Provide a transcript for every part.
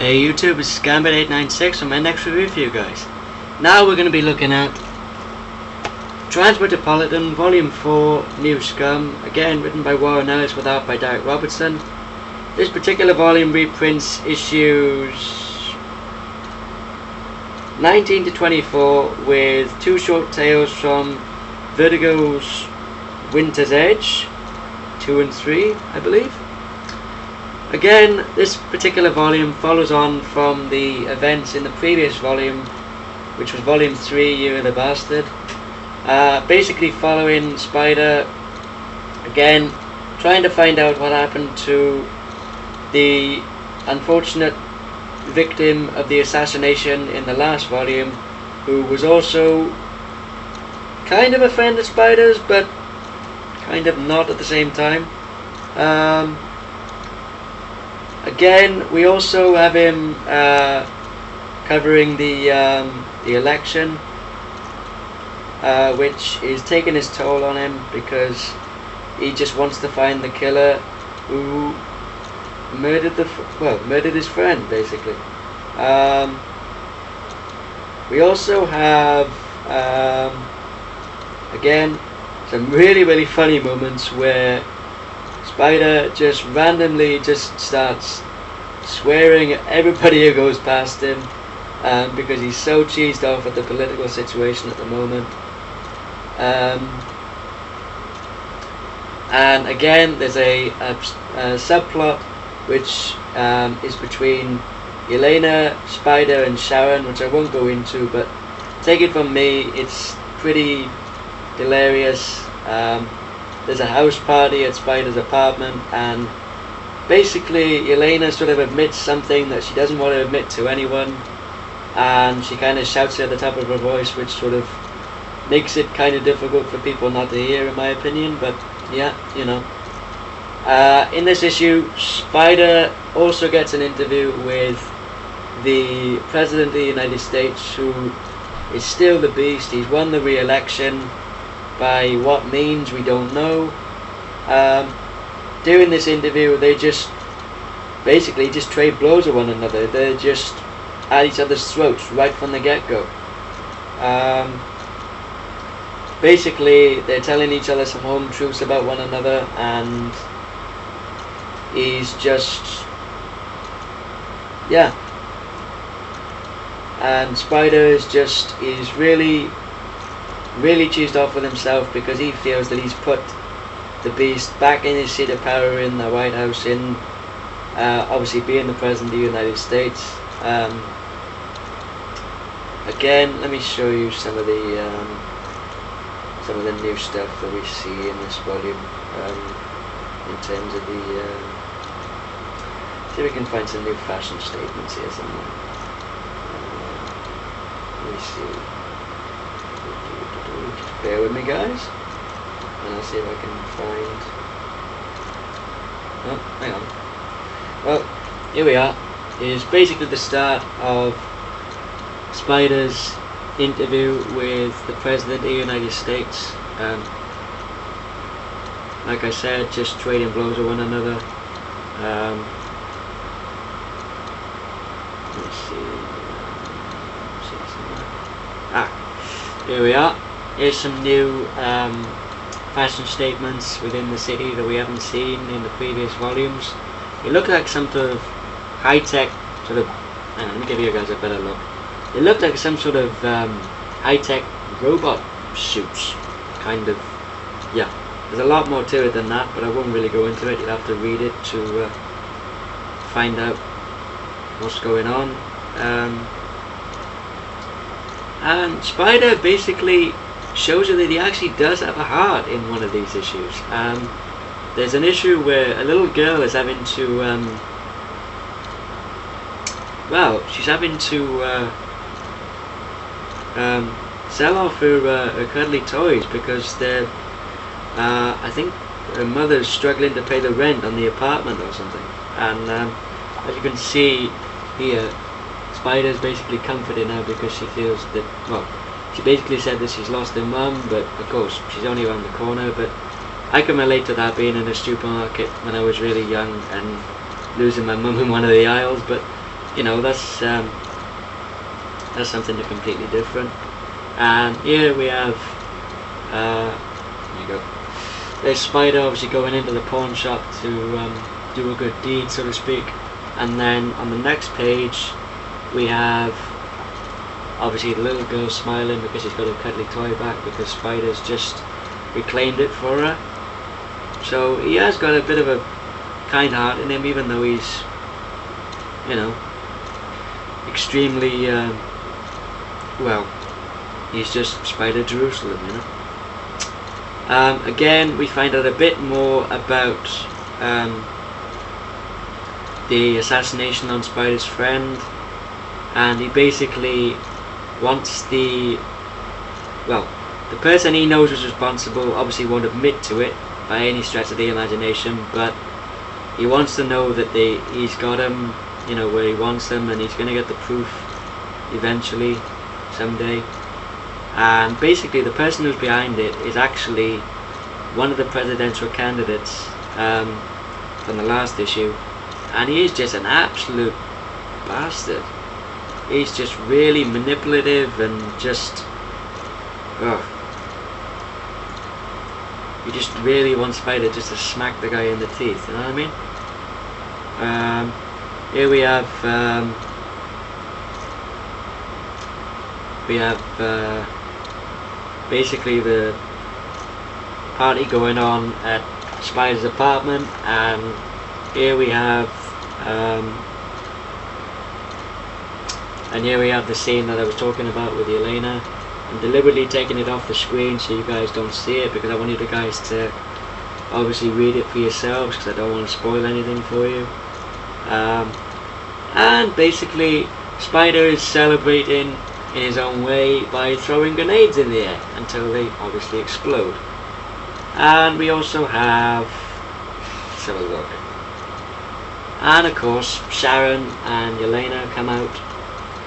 Hey YouTube, it's Scum896 on my next review for you guys. Now we're going to be looking at Transmetropolitan Volume 4, New Scum, again written by Warren Ellis with art by Darick Robertson. This particular volume reprints issues 19 to 24 with two short tales from Vertigo's Winter's Edge, 2 and 3 I believe. Again, this particular volume follows on from the events in the previous volume, which was volume 3, Year of the Bastard. Basically following Spider, again, trying to find out what happened to the unfortunate victim of the assassination in the last volume, who was also kind of a friend of Spider's, but kind of not at the same time. Again, we also have him covering the election, which is taking his toll on him because he just wants to find the killer who murdered murdered his friend, basically. We also have again some really funny moments where Spider just randomly starts swearing at everybody who goes past him, because he's so cheesed off at the political situation at the moment. And again, there's a subplot which is between Elena, Spider and Sharon, which I won't go into, but take it from me, it's pretty hilarious. There's a house party at Spider's apartment, and basically Elena sort of admits something that she doesn't want to admit to anyone, and she kind of shouts at the top of her voice, which sort of makes it kind of difficult for people not to hear, in my opinion. But yeah, you know. In this issue, Spider also gets an interview with the President of the United States, who is still the beast. He's won the re-election. By what means, we don't know. During this interview, they just basically just trade blows with one another. They're just at each other's throats right from the get-go. Basically, they're telling each other some home truths about one another, and he's just, yeah. And Spider is really cheesed off with himself because he feels that he's put the beast back in his seat of power in the White House, in obviously being the President of the United States. Again, let me show you some of the new stuff that we see in this volume, in terms of the see if we can find some new fashion statements here somewhere. Let me see. Just bear with me, guys, and I'll see if I can find. Oh, hang on. Well, here we are. It's basically the start of Spider's interview with the President of the United States. Like I said, just trading blows with one another. Let's see. Here we are. Here's some new fashion statements within the city that we haven't seen in the previous volumes. It looked like some sort of high-tech sort of. Hang on, let me give you guys a better look. It looked like some sort of high-tech robot suits, kind of. Yeah, there's a lot more to it than that, but I won't really go into it. You'll have to read it to find out what's going on. And Spider basically shows you that he actually does have a heart in one of these issues. There's an issue where a little girl is having to she's having to sell off her cuddly toys because they're I think her mother's struggling to pay the rent on the apartment or something. And as you can see here, Spider's basically comforting her because she feels that, well, she basically said that she's lost her mum, but of course she's only around the corner. But I can relate to that, being in a supermarket when I was really young and losing my mum in one of the aisles. But you know, that's something completely different. And here we have, there you go. There's Spider obviously going into the pawn shop to do a good deed, so to speak. And then on the next page we have obviously the little girl smiling because she's got her cuddly toy back because Spider's just reclaimed it for her. So he has got a bit of a kind heart in him, even though he's, you know, extremely well, he's just Spider Jerusalem, you know. Again, we find out a bit more about the assassination on Spider's friend, and he basically wants the person he knows was responsible obviously won't admit to it by any stretch of the imagination, but he wants to know that he's got him, you know, where he wants them, and he's going to get the proof eventually, someday. And basically the person who's behind it is actually one of the presidential candidates from the last issue, and he is just an absolute bastard. He's just really manipulative and just, you just really want Spider just to smack the guy in the teeth, you know what I mean? Here we have basically the party going on at Spider's apartment, and here we have the scene that I was talking about with Elena. I'm deliberately taking it off the screen so you guys don't see it, because I want you guys to obviously read it for yourselves, because I don't want to spoil anything for you. And basically Spider is celebrating in his own way by throwing grenades in the air until they obviously explode. And we also have, let's have a look, and of course Sharon and Yelena come out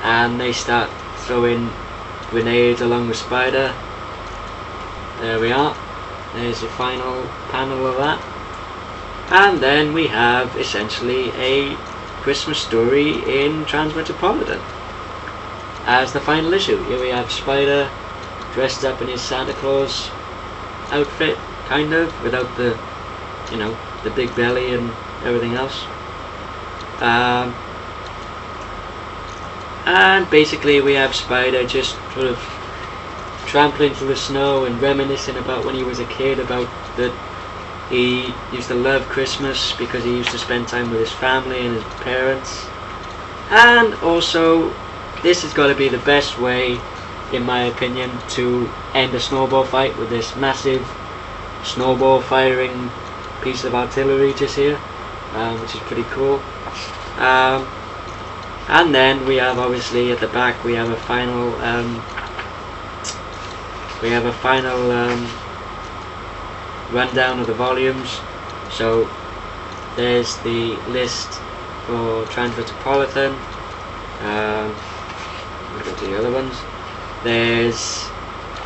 and they start throwing grenades along with Spider. There we are, there's the final panel of that. And then we have essentially a Christmas story in Transmetropolitan as the final issue. Here we have Spider dressed up in his Santa Claus outfit, kind of, without the, you know, the big belly and everything else. And basically we have Spider just sort of trampling through the snow and reminiscing about when he was a kid, about that he used to love Christmas because he used to spend time with his family and his parents. And also, this has got to be the best way, in my opinion, to end a snowball fight, with this massive snowball firing piece of artillery just here, which is pretty cool. And then we have, obviously at the back, we have a final rundown of the volumes. So there's the list for Transmetropolitan. We'll go to the other ones. There's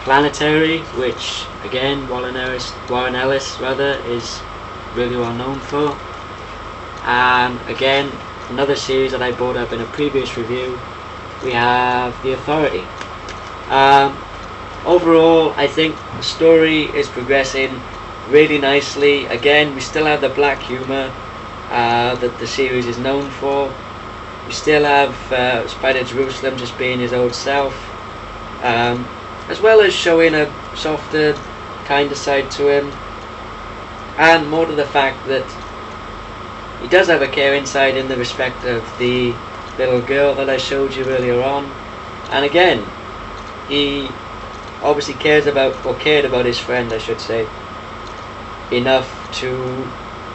Planetary, which again Warren Ellis is really well known for. And again, another series that I brought up in a previous review, we have The Authority. Overall, I think the story is progressing really nicely. Again, we still have the black humour that the series is known for. We still have Spider Jerusalem just being his old self, as well as showing a softer, kinder side to him, and more to the fact that he does have a caring side in the respect of the little girl that I showed you earlier on. And again, he obviously cared about his friend, I should say, enough to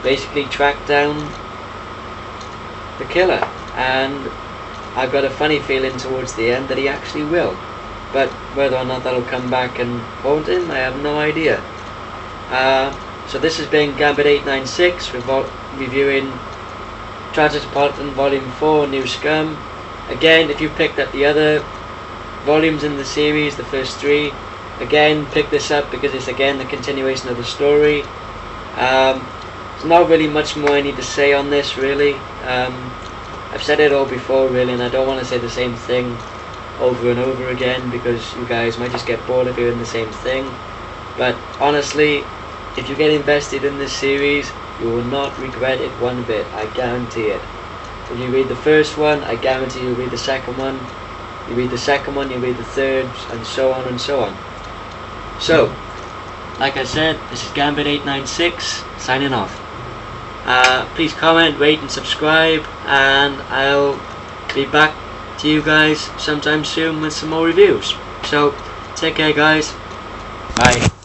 basically track down the killer. And I've got a funny feeling towards the end that he actually will, but whether or not that'll come back and haunt him, I have no idea. So this has been Gambit 896 reviewing Transmetropolitan Volume 4, New Scum. Again, if you picked up the other volumes in the series, the first 3, again, pick this up because it's again the continuation of the story. There's not really much more I need to say on this, really. I've said it all before really, and I don't want to say the same thing over and over again because you guys might just get bored of hearing the same thing. But honestly, if you get invested in this series, you will not regret it one bit, I guarantee it. If you read the first one, I guarantee you'll read the second one. You read the second one, you read the third, and so on and so on. So, like I said, this is Gambit896, signing off. Please comment, rate and subscribe, and I'll be back to you guys sometime soon with some more reviews. So, take care guys. Bye.